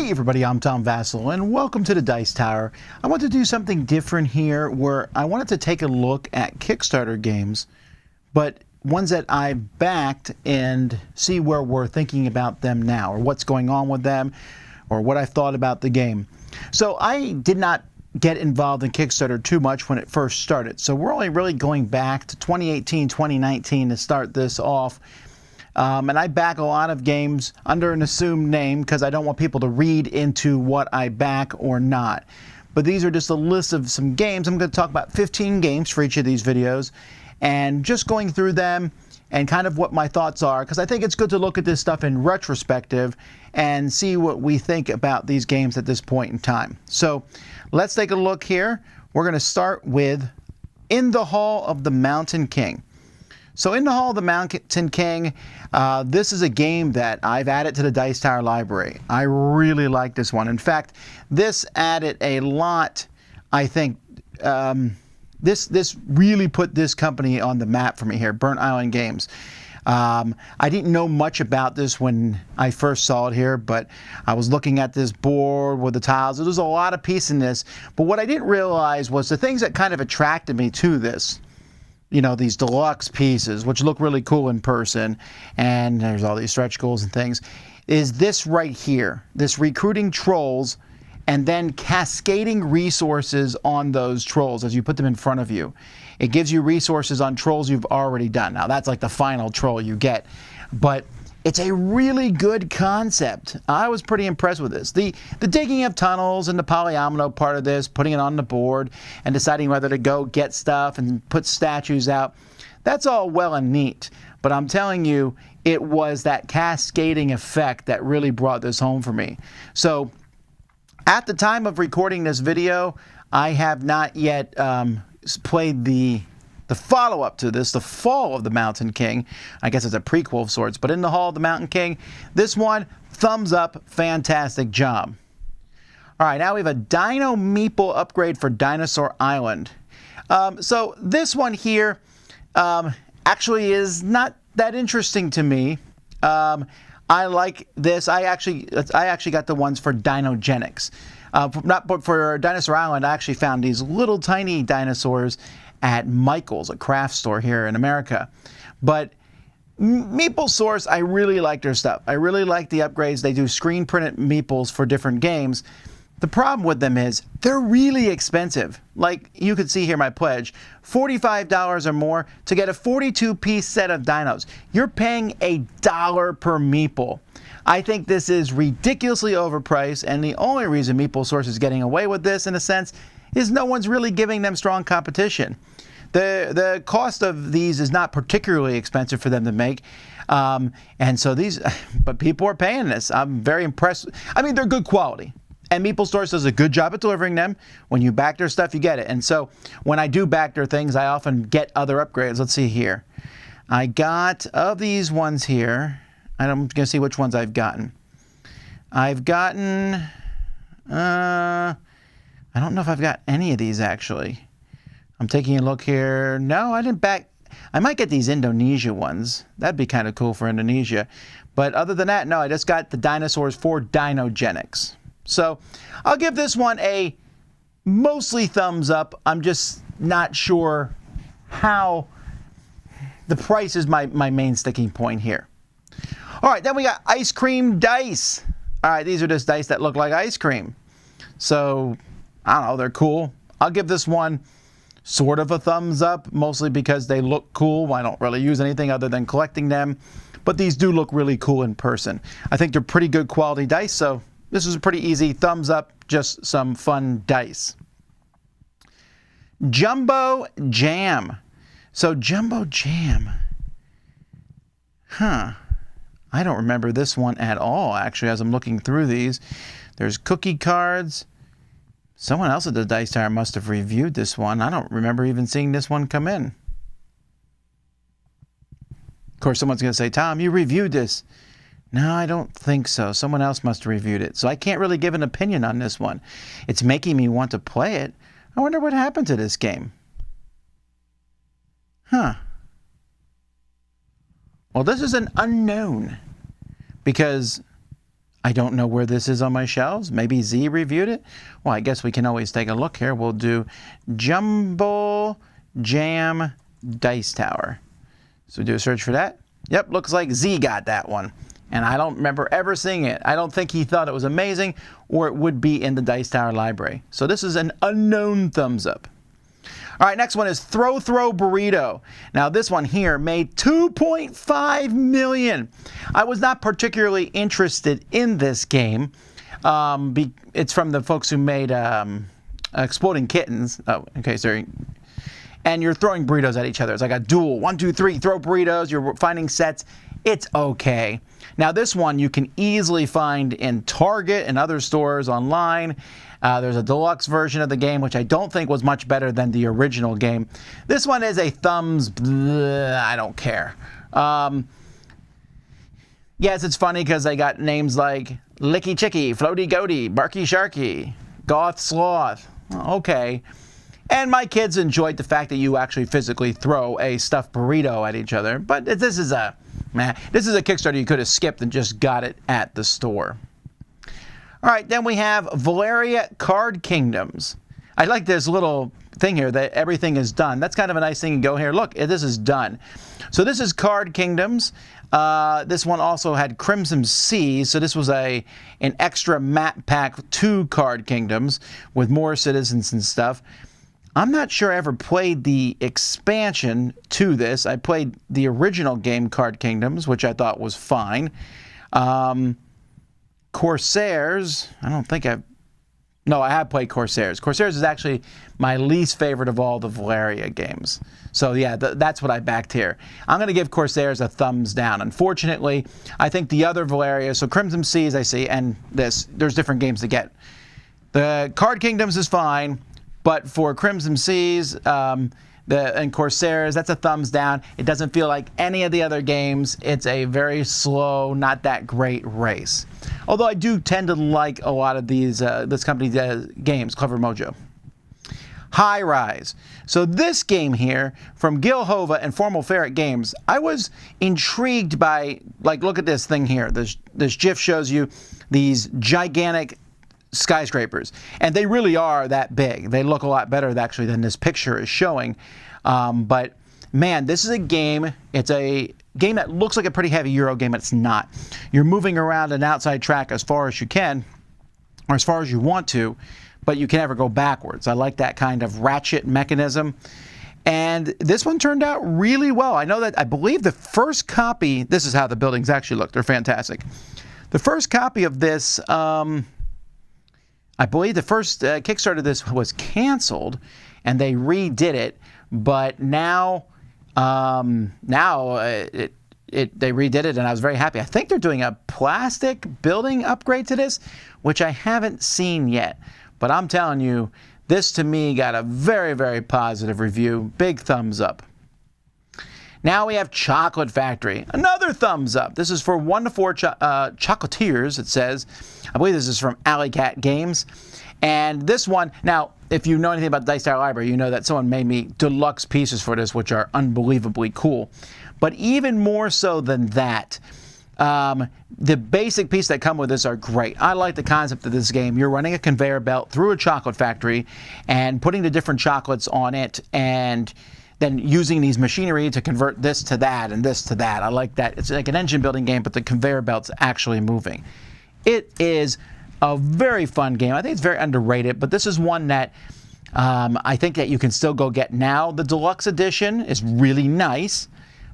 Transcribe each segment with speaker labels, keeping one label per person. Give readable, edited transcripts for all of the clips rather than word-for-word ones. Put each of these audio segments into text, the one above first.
Speaker 1: Hey everybody, I'm Tom Vasel and welcome to the Dice Tower. I want to do something different here where I wanted to take a look at Kickstarter games, but ones that I've backed and see where we're thinking about them now, or what's going on with them, or what I thought about the game. So I did not get involved in Kickstarter too much when it first started. So we're only really going back to 2018, 2019 to start this off. And I back a lot of games under an assumed name because I don't want people to read into what I back or not. But these are just a list of some games. I'm going to talk about 15 games for each of these videos and just going through them and kind of what my thoughts are, because I think it's good to look at this stuff in retrospective and see what we think about these games at this point in time. So let's take a look here. We're going to start with In the Hall of the Mountain King. So In the Hall of the Mountain King, this is a game that I've added to the Dice Tower library. I really like this one. In fact, this added a lot, I think. This really put this company on the map for me here, Burnt Island Games. I didn't know much about this when I first saw it here, but I was looking at this board with the tiles. There's a lot of piece in this, but what I didn't realize was the things that kind of attracted me to this. You know, these deluxe pieces, which look really cool in person, and there's all these stretch goals and things, is this right here, this recruiting trolls and then cascading resources on those trolls as you put them in front of you. It gives you resources on trolls you've already done. Now, that's like the final troll you get, but it's a really good concept. I was pretty impressed with this. The digging of tunnels and the polyomino part of this, putting it on the board and deciding whether to go get stuff and put statues out, that's all well and neat. But I'm telling you, it was that cascading effect that really brought this home for me. So at the time of recording this video, I have not yet played the follow-up to this, The Fall of the Mountain King. I guess it's a prequel of sorts, but In the Hall of the Mountain King, this one, thumbs up, fantastic job. All right, now we have a Dino Meeple upgrade for Dinosaur Island. So this one here actually is not that interesting to me. I like this. I actually got the ones for Dinogenics. But for Dinosaur Island, I actually found these little tiny dinosaurs at Michael's, a craft store here in America. But Meeple Source, I really like their stuff. I really like the upgrades. They do screen printed meeples for different games. The problem with them is they're really expensive. Like you could see here my pledge, $45 or more to get a 42-piece set of dinos. You're paying $1 per meeple. I think this is ridiculously overpriced, and the only reason Meeple Source is getting away with this, in a sense, is no one's really giving them strong competition. The cost of these is not particularly expensive for them to make. And so these, but people are paying this. I'm very impressed. I mean, they're good quality. And Meeple Source does a good job at delivering them. When you back their stuff, you get it. And so when I do back their things, I often get other upgrades. Let's see here. I got, of these ones here, I'm going to see which ones I've gotten. I've gotten, I don't know if I've got any of these actually. I'm taking a look here. No, I didn't back. I might get these Indonesia ones. That'd be kind of cool for Indonesia. But other than that, no, I just got the dinosaurs for Dinogenics. So I'll give this one a mostly thumbs up. I'm just not sure how. The price is my main sticking point here. All right, then we got ice cream dice. All right, these are just dice that look like ice cream. So, I don't know, they're cool. I'll give this one sort of a thumbs up, mostly because they look cool. I don't really use anything other than collecting them. But these do look really cool in person. I think they're pretty good quality dice, so this is a pretty easy thumbs up, just some fun dice. Jumbo Jam. So Jumbo Jam. I don't remember this one at all, actually, as I'm looking through these. There's cookie cards. Someone else at the Dice Tower must have reviewed this one. I don't remember even seeing this one come in. Of course, someone's going to say, Tom, you reviewed this. No, I don't think so. Someone else must have reviewed it. So I can't really give an opinion on this one. It's making me want to play it. I wonder what happened to this game. Well, this is an unknown because I don't know where this is on my shelves. Maybe Z reviewed it. Well, I guess we can always take a look here. We'll do Jumbo Jam Dice Tower. So do a search for that. Yep, looks like Z got that one. And I don't remember ever seeing it. I don't think he thought it was amazing or it would be in the Dice Tower library. So this is an unknown thumbs up. All right, next one is Throw Burrito. Now this one here made $2.5 million. I was not particularly interested in this game. It's from the folks who made Exploding Kittens. Oh, okay, sorry. And you're throwing burritos at each other. It's like a duel. 1, 2, 3, throw burritos. You're finding sets. It's okay. Now this one you can easily find in Target and other stores online. There's a deluxe version of the game, which I don't think was much better than the original game. This one is a thumbs, I don't care. Yes, it's funny because they got names like Licky Chicky, Floaty Goaty, Barky Sharky, Goth Sloth. Okay. And my kids enjoyed the fact that you actually physically throw a stuffed burrito at each other. But this is a Kickstarter you could have skipped and just got it at the store. All right, then we have Valeria Card Kingdoms. I like this little thing here that everything is done. That's kind of a nice thing to go here. Look, this is done. So this is Card Kingdoms. This one also had Crimson Seas. So this was an extra map pack to Card Kingdoms with more citizens and stuff. I'm not sure I ever played the expansion to this. I played the original game, Card Kingdoms, which I thought was fine. Corsairs, I don't think I've... No, I have played Corsairs. Corsairs is actually my least favorite of all the Valeria games. So yeah, that's what I backed here. I'm going to give Corsairs a thumbs down. Unfortunately, I think the other Valeria, so Crimson Seas I see, and there's different games to get. The Card Kingdoms is fine, but for Crimson Seas and Corsairs, that's a thumbs down. It doesn't feel like any of the other games. It's a very slow, not that great race. Although I do tend to like a lot of these this company's games, Clever Mojo. Highrise. So this game here from Gil Hova and Formal Ferret Games, I was intrigued by, like, look at this thing here. This GIF shows you these gigantic skyscrapers, and they really are that big. They look a lot better actually than this picture is showing. But man, this is a game. It's a game that looks like a pretty heavy Euro game, but it's not. You're moving around an outside track as far as you can, or as far as you want to, but you can never go backwards. I like that kind of ratchet mechanism. And this one turned out really well. I know that, I believe the first copy, this is how the buildings actually look. They're fantastic. The first copy of this, I believe the first Kickstarter of this was canceled, and they redid it. But now, they redid it, and I was very happy. I think they're doing a plastic building upgrade to this, which I haven't seen yet. But I'm telling you, this to me got a very, very positive review. Big thumbs up. Now we have Chocolate Factory. Another thumbs up. This is for 1 to 4 chocolatiers, it says. I believe this is from Alley Cat Games. And this one, now, if you know anything about the Dice Tower Library, you know that someone made me deluxe pieces for this, which are unbelievably cool. But even more so than that, the basic pieces that come with this are great. I like the concept of this game. You're running a conveyor belt through a chocolate factory and putting the different chocolates on it, and then using these machinery to convert this to that and this to that. I like that. It's like an engine building game, but the conveyor belt's actually moving. It is a very fun game. I think it's very underrated, but this is one that I think that you can still go get now. The deluxe edition is really nice,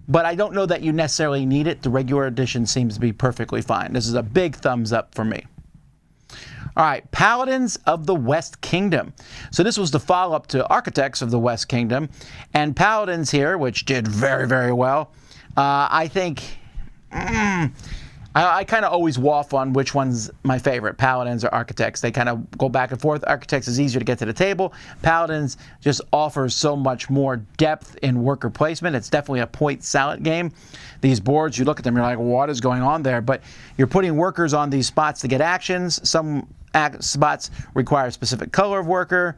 Speaker 1: but I don't know that you necessarily need it. The regular edition seems to be perfectly fine. This is a big thumbs up for me. All right, Paladins of the West Kingdom. So this was the follow-up to Architects of the West Kingdom. And Paladins here, which did very, very well. I think... I kind of always waffle on which one's my favorite, Paladins or Architects. They kind of go back and forth. Architects is easier to get to the table. Paladins just offers so much more depth in worker placement. It's definitely a point salad game. These boards, you look at them, you're like, what is going on there? But you're putting workers on these spots to get actions. Some spots require a specific color of worker.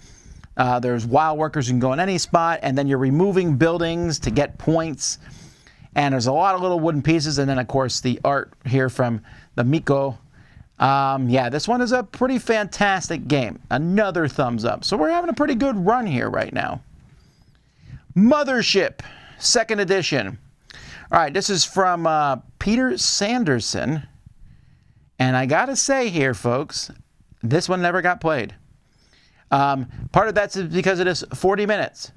Speaker 1: There's wild workers who can go in any spot. And then you're removing buildings to get points. And there's a lot of little wooden pieces, and then, of course, the art here from the Miko Yeah, this one is a pretty fantastic game. Another thumbs up. So we're having a pretty good run here right now. Mothership, 2nd edition. All right, this is from Peter Sanderson. And I got to say here, folks, this one never got played. Part of that's because it is 40 minutes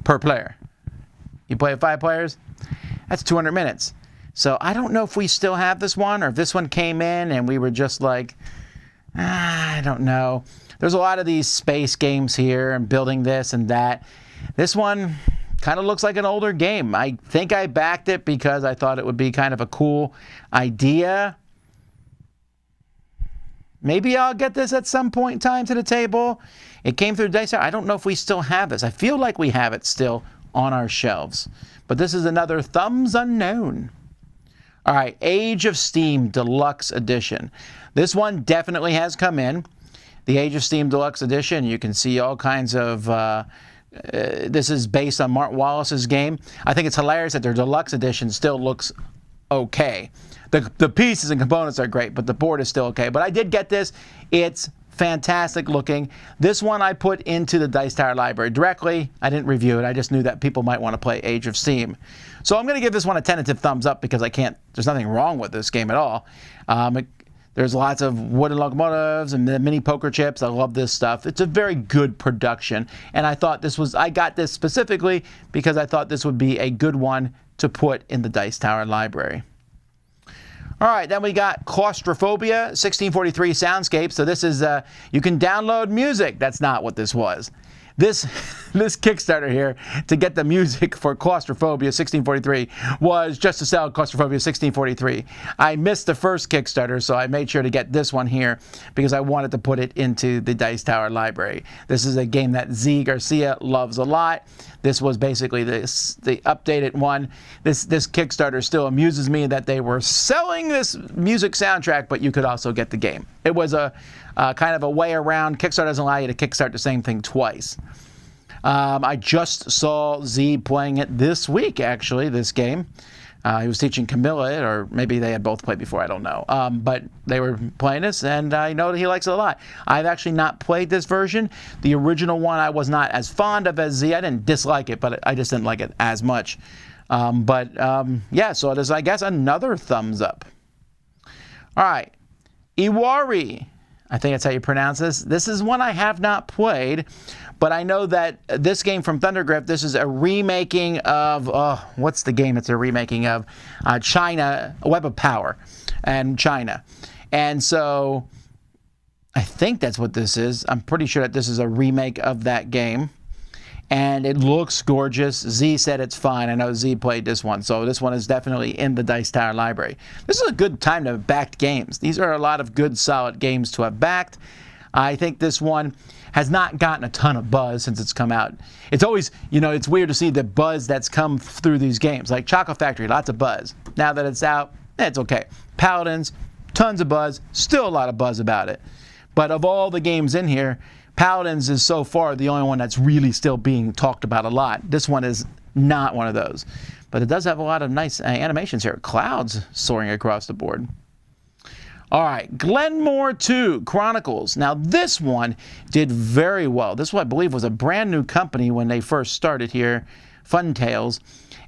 Speaker 1: per player. You play with 5 players, that's 200 minutes. So I don't know if we still have this one or if this one came in and we were just like, I don't know. There's a lot of these space games here and building this and that. This one kind of looks like an older game. I think I backed it because I thought it would be kind of a cool idea. Maybe I'll get this at some point in time to the table. It came through Dice Tower. I don't know if we still have this. I feel like we have it still on our shelves. But this is another thumbs unknown. All right, Age of Steam Deluxe Edition. This one definitely has come in. The Age of Steam Deluxe Edition, you can see all kinds of... this is based on Mark Wallace's game. I think it's hilarious that their Deluxe Edition still looks okay. The pieces and components are great, but the board is still okay. But I did get this. It's fantastic looking. This one I put into the Dice Tower library directly. I didn't review it. I just knew that people might want to play Age of Steam. So I'm going to give this one a tentative thumbs up because there's nothing wrong with this game at all. There's lots of wooden locomotives and the mini poker chips. I love this stuff. It's a very good production. And I got this specifically because I thought this would be a good one to put in the Dice Tower library. All right, then we got Claustrophobia, 1643 Soundscape. So this is, you can download music. That's not what this was. This Kickstarter here to get the music for Claustrophobia 1643 was just to sell Claustrophobia 1643. I missed the first Kickstarter, so I made sure to get this one here because I wanted to put it into the Dice Tower library. This is a game that Z Garcia loves a lot. This was basically the updated one. This Kickstarter still amuses me that they were selling this music soundtrack, but you could also get the game. It was a kind of a way around. Kickstarter doesn't allow you to kickstart the same thing twice. I just saw Z playing it this week, actually, this game. He was teaching Camilla it, or maybe they had both played before, I don't know. But they were playing this, and I know that he likes it a lot. I've actually not played this version. The original one I was not as fond of as Z. I didn't dislike it, but I just didn't like it as much. Yeah, so it is, I guess, another thumbs up. All right, Ewari. I think that's how you pronounce this. This is one I have not played, but I know that this game from Thundergriff, this is a remaking of, what's the game it's a remaking of? China, Web of Power, and China. And so I think that's what this is. I'm pretty sure that this is a remake of that game. And it looks gorgeous. Z said it's fine. I know Z played this one, so this one is definitely in the Dice Tower library. This is a good time to have backed games. These are a lot of good, solid games to have backed. I think this one has not gotten a ton of buzz since it's come out. It's always, it's weird to see the buzz that's come through these games. Like Chocolate Factory, lots of buzz. Now that it's out, it's okay. Paladins, tons of buzz, still a lot of buzz about it. But of all the games in here, Paladins is so far the only one that's really still being talked about a lot. This one is not one of those. But it does have a lot of nice animations here. Clouds soaring across the board. All right, Glenmore II, Chronicles. Now this one did very well. This one I believe was a brand new company when they first started here, Fun Tales.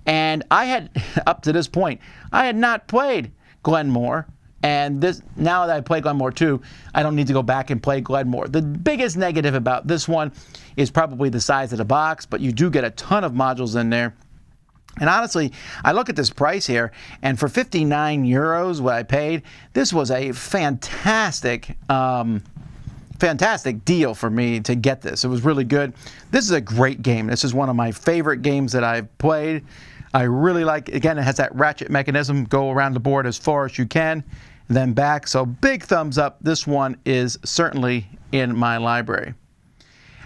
Speaker 1: And I had, up to this point, I had not played Glenmore. And now that I play Glenmore 2, I don't need to go back and play Glenmore. The biggest negative about this one is probably the size of the box, but you do get a ton of modules in there. And honestly, I look at this price here, and for 59 euros, what I paid, this was a fantastic deal for me to get this. It was really good. This is a great game. This is one of my favorite games that I've played. I really like, again, it has that ratchet mechanism, go around the board as far as you can, and then back. So big thumbs up. This one is certainly in my library.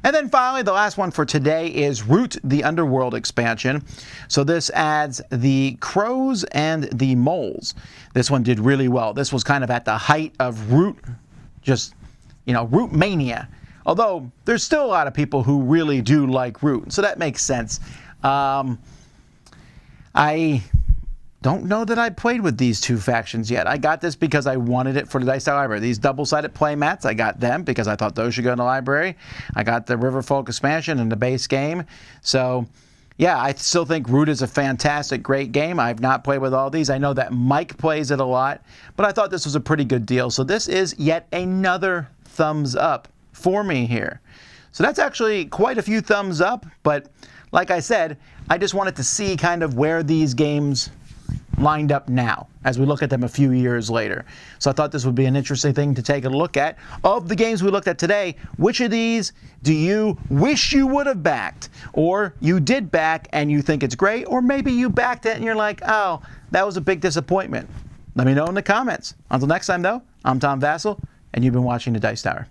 Speaker 1: And then finally, the last one for today is Root, the Underworld expansion. So this adds the crows and the moles. This one did really well. This was kind of at the height of Root, just, Root mania. Although there's still a lot of people who really do like Root, so that makes sense. I don't know that I played with these two factions yet. I got this because I wanted it for the Dice Tower library. These double-sided play mats, I got them because I thought those should go in the library. I got the Riverfolk expansion and the base game. So, yeah, I still think Root is a fantastic, great game. I've not played with all these. I know that Mike plays it a lot, but I thought this was a pretty good deal. So this is yet another thumbs up for me here. So that's actually quite a few thumbs up, but like I said, I just wanted to see kind of where these games lined up now as we look at them a few years later. So I thought this would be an interesting thing to take a look at. Of the games we looked at today, which of these do you wish you would have backed? Or you did back and you think it's great, or maybe you backed it and you're like, oh, that was a big disappointment. Let me know in the comments. Until next time though, I'm Tom Vasel, and you've been watching the Dice Tower.